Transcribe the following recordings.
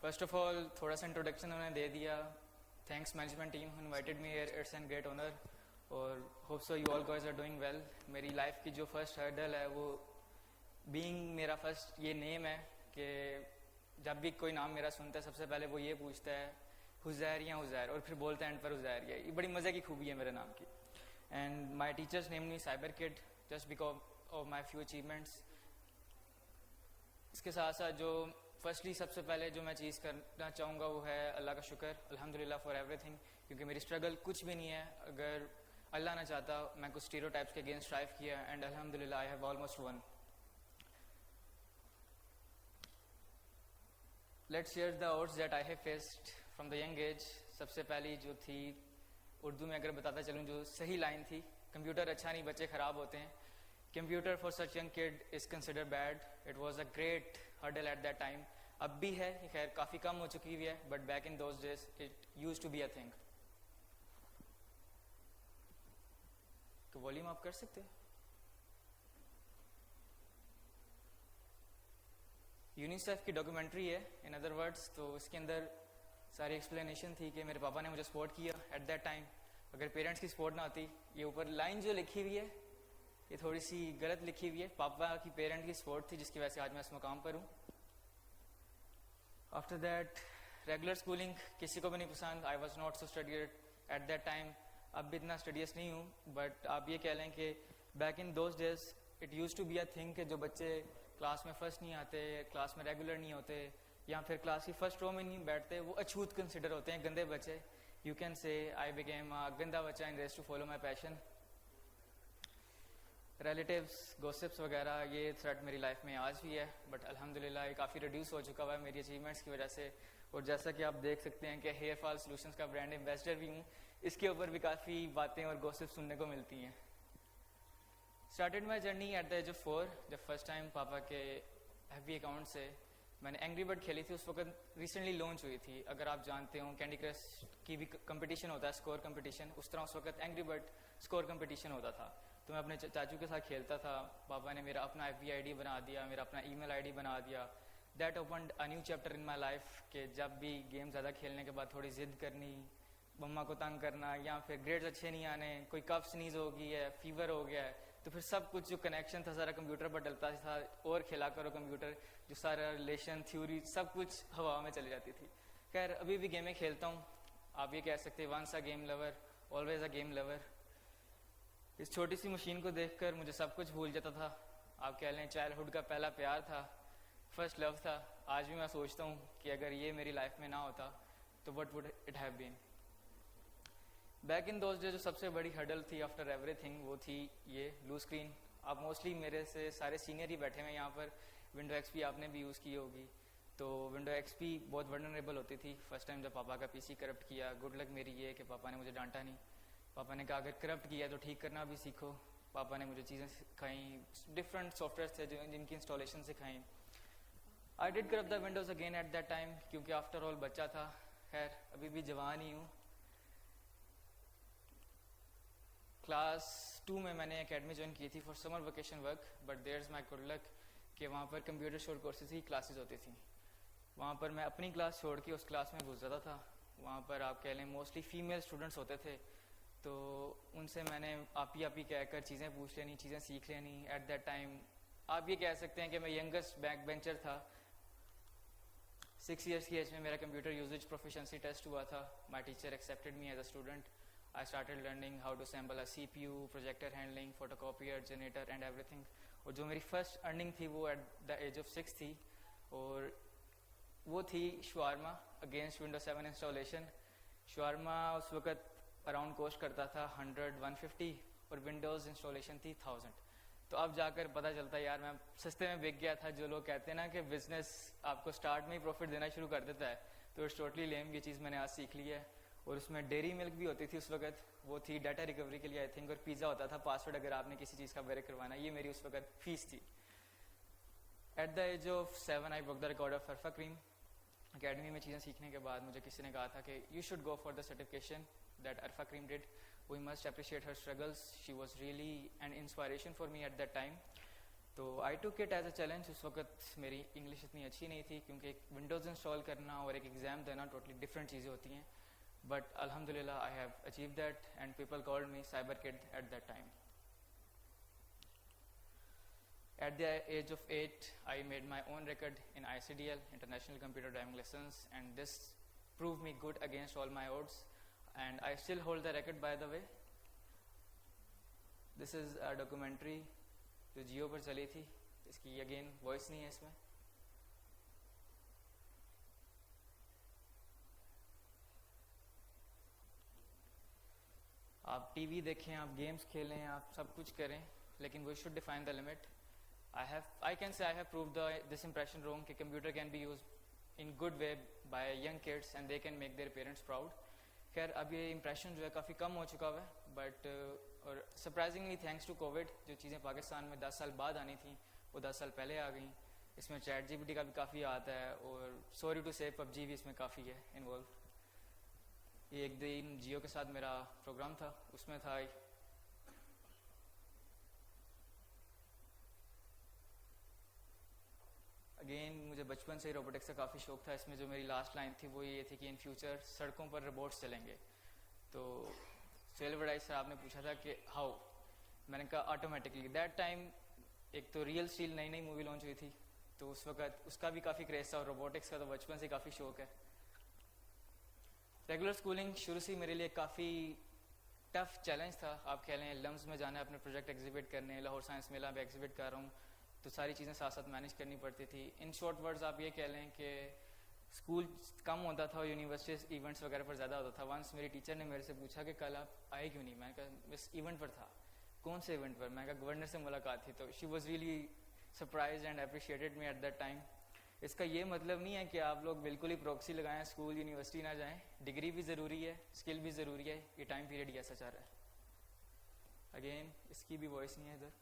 First of all, تھوڑا سا introduction انہوں نے دے دیا. Thanks management team who invited me here. It's an great honor. اور hope so you all guys are doing well. میری لائف کی جو فرسٹ ہرڈل ہے وہ بینگ میرا فرسٹ یہ نیم ہے کہ جب بھی کوئی نام میرا سنتا ہے سب سے پہلے وہ یہ پوچھتا ہے حزیر یا حزیر, اور پھر بولتا ہے اینڈ پر حزیر. یہ بڑی مزے کی خوبی ہے میرے نام کی. And my teachers name me cyber kid just because of my few achievements. اس کے ساتھ ساتھ جو فرسٹلی سب سے پہلے جو میں چیز کرنا چاہوں گا وہ ہے اللہ کا شکر الحمدللہ فار ایوری تھنگ, کیونکہ میری اسٹرگل کچھ بھی نہیں ہے. اگر اللہ نہ چاہتا میں کچھ اسٹیریو ٹائپس کے اگینسٹ ٹرائیو کیا اینڈ الحمدللہ I have almost won. Let's share the odds that I have faced from the young age. سب سے پہلی جو تھی اردو میں اگر بتاتا چلوں جو صحیح لائن تھی, کمپیوٹر اچھا نہیں بچے خراب ہوتے ہیں. Computer for such young kid is consider bad. It was a great hurdle at that time. اب بھی ہے, خیر کافی کم ہو چکی ہوئی ہے, but back in those days it use to be a thing. تو والیوم آپ کر سکتے. یونیسیف کی ڈاکیومنٹری ہے ان ادر ورڈس. تو اس کے اندر ساری ایکسپلینیشن تھی کہ میرے پاپا نے مجھے سپورٹ کیا ایٹ دیٹ ٹائم. اگر پیرنٹس کی سپورٹ نہ ہوتی, یہ اوپر لائن جو لکھی ہوئی ہے یہ تھوڑی سی غلط لکھی ہوئی ہے. پاپا کی پیرنٹ کی سپورٹ تھی جس کی وجہ سے آج میں اس مقام پر ہوں. آفٹر دیٹ ریگولر اسکولنگ کسی کو بھی نہیں پسند. I was not so studied at that time. اب بھی اتنا اسٹڈیس نہیں ہوں, بٹ آپ یہ کہہ لیں کہ back in those days it use to be a thing کہ جو بچے کلاس میں فرسٹ نہیں آتے, کلاس میں ریگولر نہیں ہوتے, یا پھر کلاس کی فرسٹ رو میں نہیں بیٹھتے, وہ اچھوت کنسیڈر ہوتے ہیں, گندے بچے. You can say I became گندا بچہ in race to follow my passion. Relatives gossips وغیرہ یہ تھریٹ میری لائف میں آج بھی ہے, بٹ الحمدللہ یہ کافی ریڈیوس ہو چکا ہوا ہے میری اچیومنٹس کی وجہ سے. اور جیسا کہ آپ دیکھ سکتے ہیں کہ ہیئر فال سولوشنس کا برانڈ ایمبیسڈر بھی ہوں, اس کے اوپر بھی کافی باتیں اور گوسپس سننے کو ملتی ہیں. Started my journey at the age of 4, جب فرسٹ ٹائم پاپا کے ہیوی اکاؤنٹ سے میں نے اینگری برڈ کھیلی تھی. اس وقت ریسنٹلی لانچ ہوئی تھی. اگر آپ جانتے ہوں کینڈی کرش کی بھی کمپٹیشن ہوتا ہے, اسکور کمپٹیشن, اس طرح اس وقت اینگری برڈ اسکور کمپٹیشن ہوتا تھا. تو میں اپنے چاچو کے ساتھ کھیلتا تھا. پاپا نے میرا اپنا FB ID بنا دیا, میرا اپنا ای میل ID بنا دیا. That opened a new chapter in my life کہ جب بھی گیم زیادہ کھیلنے کے بعد تھوڑی ضد کرنی, مما کو تنگ کرنا, یا پھر گریڈز اچھے نہیں آنے, کوئی کف سنیز ہو گئی ہے, فیور ہو گیا ہے, تو پھر سب کچھ جو کنیکشن تھا سارا کمپیوٹر پر ڈلتا تھا. اور کھیلا کرو کمپیوٹر, جو سارا ریلیشن تھیوری سب کچھ ہوا میں چلی جاتی تھی. خیر ابھی بھی گیمیں کھیلتا ہوں. آپ یہ کہہ سکتے once a game lover always a game lover. اس چھوٹی سی مشین کو دیکھ کر مجھے سب کچھ بھول جاتا تھا. آپ کہہ لیں چائلڈ ہوڈ کا پہلا پیار تھا, فرسٹ لو تھا. آج بھی میں سوچتا ہوں کہ اگر یہ میری لائف میں نہ ہوتا تو what would it have been. Back in those days جو سب سے بڑی ہرڈل تھی آفٹر ایوری تھنگ وہ تھی یہ لو اسکرین. آپ موسٹلی میرے سے سارے سینئر ہی بیٹھے ہوئے یہاں پر. ونڈو XP آپ نے بھی یوز کی ہوگی. تو ونڈو XP بہت ولنریبل ہوتی تھی. فرسٹ ٹائم جب پاپا کا PC کرپٹ کیا, گڈ لک میری یہ کہ پاپا نے مجھے ڈانٹا نہیں. پاپا نے کہا اگر کرپٹ کیا تو ٹھیک کرنا بھی سیکھو. پاپا نے مجھے چیزیں سکھائیں, ڈفرینٹ سافٹ ویئرس تھے جن کی انسٹالیشن سکھائیں. I did corrupt the windows again at that time, کیونکہ آفٹر آل بچہ تھا. خیر ابھی بھی جوان ہی ہوں. کلاس 2 میں نے اکیڈمی جوائن کی تھی for summer vacation work, but there is my good luck کہ وہاں پر کمپیوٹر شورٹ کورسز کی کلاسز ہوتی تھیں. وہاں پر میں اپنی کلاس چھوڑ کے اس کلاس میں گھس جاتا تھا. وہاں پر آپ کہہ لیں موسٹلی فیمیل اسٹوڈنٹس ہوتے تھے, تو ان سے میں نے آپ ہی کہہ کر چیزیں پوچھ لینی, چیزیں سیکھ لینی. ایٹ دیٹ ٹائم آپ یہ کہہ سکتے ہیں کہ میں ینگسٹ بیک بینچر تھا. 6 ایئرس کی ایج میں میرا کمپیوٹر یوزیج پروفیشنسی ٹیسٹ ہوا تھا. My teacher accepted me as a student. I started learning how to assemble a CPU, projector handling, photocopier, generator and everything. اور جو میری فرسٹ ارننگ تھی وہ ایٹ دا ایج آف 6 تھی, اور وہ تھی شوارما اگینسٹ ونڈوز 7 انسٹالیشن. شوارما اس وقت اراؤنڈ کوسٹ کرتا تھا 100-150, اور ونڈوز انسٹالیشن تھی 1000. تو اب جا کر پتہ چلتا ہے یار میں سستے میں بک گیا تھا. جو لوگ کہتے ہیں نا کہ بزنس آپ کو اسٹارٹ میں ہی پروفٹ دینا شروع کر دیتا ہے, تو اٹس ٹوٹلی لیم. یہ چیز میں نے آج سیکھ لی ہے. اور اس میں ڈیری ملک بھی ہوتی تھی اس وقت, وہ تھی ڈیٹا ریکوری کے لیے آئی تھنک, اور پیزا ہوتا تھا پاسورڈ اگر آپ نے کسی چیز کا ویریفائی کروانا. یہ میری اس وقت فیس تھی. At the age of 7 I broke the record of Arfa Karim. Academy میں چیزیں سیکھنے کے بعد مجھے کسی نے کہا تھا کہ you should go for the certification that Arfa Karim did. We must appreciate her struggles. She was really an inspiration for me at that time. تو I took it as a challenge. اس وقت میری انگلش اتنی اچھی نہیں تھی کیونکہ ایک ونڈوز انسٹال کرنا اور ایک ایگزام دینا ٹوٹلی ڈفرینٹ چیزیں ہوتی ہیں. بٹ الحمد للہ I have achieve that and people called me cyber kid at that time. At the age of 8, I made my own record in ICDL, International Computer Driving Lessons, and this proved me good against all my odds. And I still hold the record, by the way. This is a documentary جو جیو پر چلی تھی. اس کی again voice نہیں ہے اس میں. آپ T V دیکھیں, آپ گیمس کھیلیں, آپ سب کچھ کریں, لیکن we should define the limit. I can say I have proved this impression wrong کہ computer can be used in good way by young kids and they can make their parents proud. خیر اب یہ impression جو ہے کافی کم ہو چکا ہوا ہے, but اور سرپرائزنگلی تھینکس ٹو کووڈ جو چیزیں پاکستان میں 10 سال بعد آنی تھیں وہ 10 سال پہلے آ گئیں. اس میں چیٹ جی پی ٹی کا بھی کافی آتا ہے, اور سوری ٹو سے پب جی بھی اس میں کافی ہے انوالو. یہ ایک دن جیو کے ساتھ میرا پروگرام تھا, اس میں تھا اگین مجھے بچپن سے ہی روبوٹکس کا کافی شوق تھا. اس میں جو میری لاسٹ لائن تھی وہ یہ تھی کہ ان فیوچر سڑکوں پر روبوٹس چلیں گے. تو سہیل وڈائی صاحب نے پوچھا تھا کہ ہاؤ, میں نے کہا آٹومیٹکلی. دیٹ ٹائم ایک تو ریئل اسٹیل نئی نئی مووی لانچ ہوئی تھی, تو اس وقت اس کا بھی کافی کریز تھا, اور روبوٹکس کا تو بچپن سے کافی شوق ہے. ریگولر اسکولنگ شروع سے میرے لیے کافی ٹف چیلنج تھا. آپ کہہ لیں لمز میں جانا ہے اپنے پروجیکٹ ایگزیبٹ کرنے, لاہور سائنس میلہ میں ایگزیبٹ کر رہا ہوں, تو ساری چیزیں ساتھ ساتھ مینیج کرنی پڑتی تھی. ان شارٹ ورڈز آپ یہ کہہ لیں کہ اسکول کم ہوتا تھا اور یونیورسٹیز ایونٹس وغیرہ پر زیادہ ہوتا تھا. ونس میری ٹیچر نے میرے سے پوچھا کہ کل آپ آئے کیوں نہیں, میں نے کہا بس ایونٹ پر تھا. کون سے ایونٹ پر؟ میں نے کہا گورنر سے ملاقات تھی. تو she was really surprised and appreciated me at that time. اس کا یہ مطلب نہیں ہے کہ آپ لوگ بالکل ہی پروکسی لگائیں, اسکول یونیورسٹی نہ جائیں. ڈگری بھی ضروری ہے, اسکل بھی ضروری ہے. یہ ٹائم پیریڈ ہی ایسا چل رہا ہے. اگین اس کی بھی وائس نہیں ہے ادھر.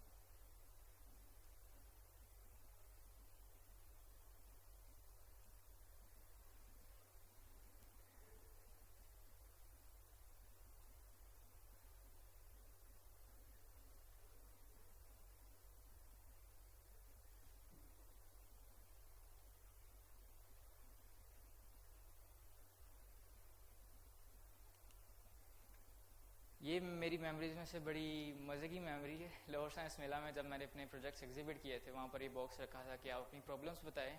یہ میری میموریز میں سے بڑی مزے کی میموری ہے. لاہور سائنس میلہ میں جب میں نے اپنے پروجیکٹس ایگزیبٹ کیے تھے, وہاں پر یہ باکس رکھا تھا کہ آپ اپنی پرابلمس بتائیں,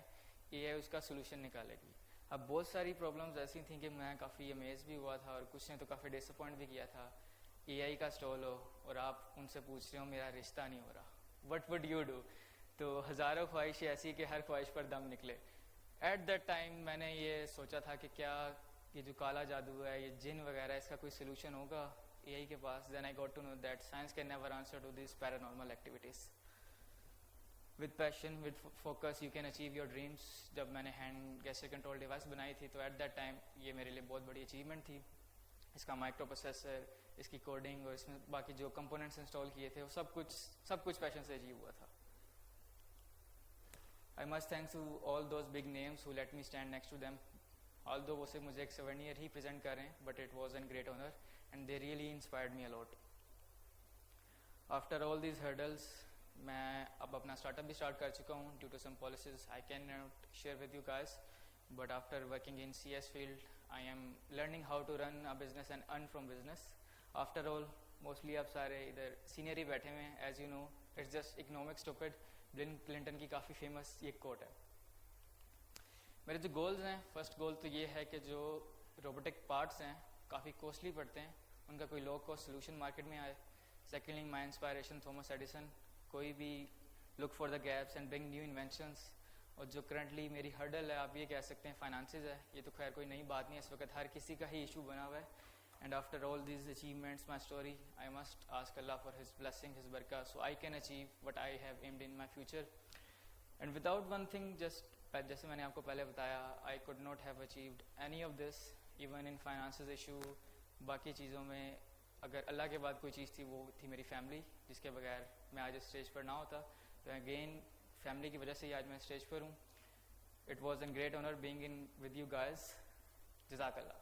اے آئی اس کا سولوشن نکالے گی. اب بہت ساری پرابلمس ایسی تھیں کہ میں کافی امیز بھی ہوا تھا, اور کچھ نے تو کافی ڈس اپوائنٹ بھی کیا تھا. اے آئی کا اسٹال ہو اور آپ ان سے پوچھ رہے ہو میرا رشتہ نہیں ہو رہا, وٹ وڈ یو ڈو؟ تو ہزاروں خواہشیں ایسی کہ ہر خواہش پر دم نکلے. ایٹ دیٹ ٹائم میں نے یہ سوچا تھا کہ کیا یہ جو کالا جادو ہے, یہ جن وغیرہ, اس کا کوئی سولوشن ہوگا اے آئی کے پاس. Then I got to know that science can never answer to these paranormal activities. With passion, with focus, you can achieve your dreams. جب میں نے ہینڈ گیسٹر کنٹرول ڈیوائس بنائی تھی, تو ایٹ دیٹ ٹائم یہ میرے لیے بہت بڑی اچیومنٹ تھی. اس کا مائکرو پروسیسر, اس کی کوڈنگ, اور اس میں باقی جو کمپوننٹس انسٹال کیے تھے, وہ سب کچھ پیشن سے اچیو ہوا تھا. I must thanks to all those big names who let me stand next to them. Although وہ صرف مجھے ایک سیونیئر ہی پریزنٹ کر رہے ہیں, but it was a great honor and they really inspired me a lot. After all these hurdles, میں اب اپنا اسٹارٹ اپ بھی اسٹارٹ کر چکا ہوں. Due to some policies I cannot share with you guys, but after working in CS field, I am learning how to run a business and earn from business. After all, mostly آپ سارے ادھر senior ہی بیٹھے ہوئے ہیں. As you know, it's just economic stupid. Bill Clinton کی کافی famous یہ کوٹ ہے. میرے جو گولز ہیں, فرسٹ گول تو یہ ہے کہ جو روبوٹک پارٹس ہیں کافی کوسٹلی پڑتے ہیں, ان کا کوئی لو کاسٹ سولوشن مارکیٹ میں آئے. Secondly my inspiration Thomas Edison. کوئی بھی look for the gaps and bring new inventions. اور جو کرنٹلی میری ہرڈل ہے, آپ یہ کہہ سکتے ہیں, فائنانسز ہے. یہ تو خیر کوئی نئی بات نہیں ہے, اس وقت ہر کسی کا ہی ایشو بنا ہوا ہے. And after all these achievements, my story, I must ask Allah for His blessing, His barakah, so I can achieve what I have aimed in my future. And without one thing, just جیسے میں نے آپ کو پہلے بتایا, I could not have achieved any of this, even in finances issue. باقی چیزوں میں اگر اللہ کے بعد کوئی چیز تھی, وہ تھی میری فیملی, جس کے بغیر میں آج اسٹیج پر نہ ہوتا. تو اگین فیملی کی وجہ سے ہی آج میں اسٹیج پر ہوں. It was a great honor being in with you guys. جزاک اللہ.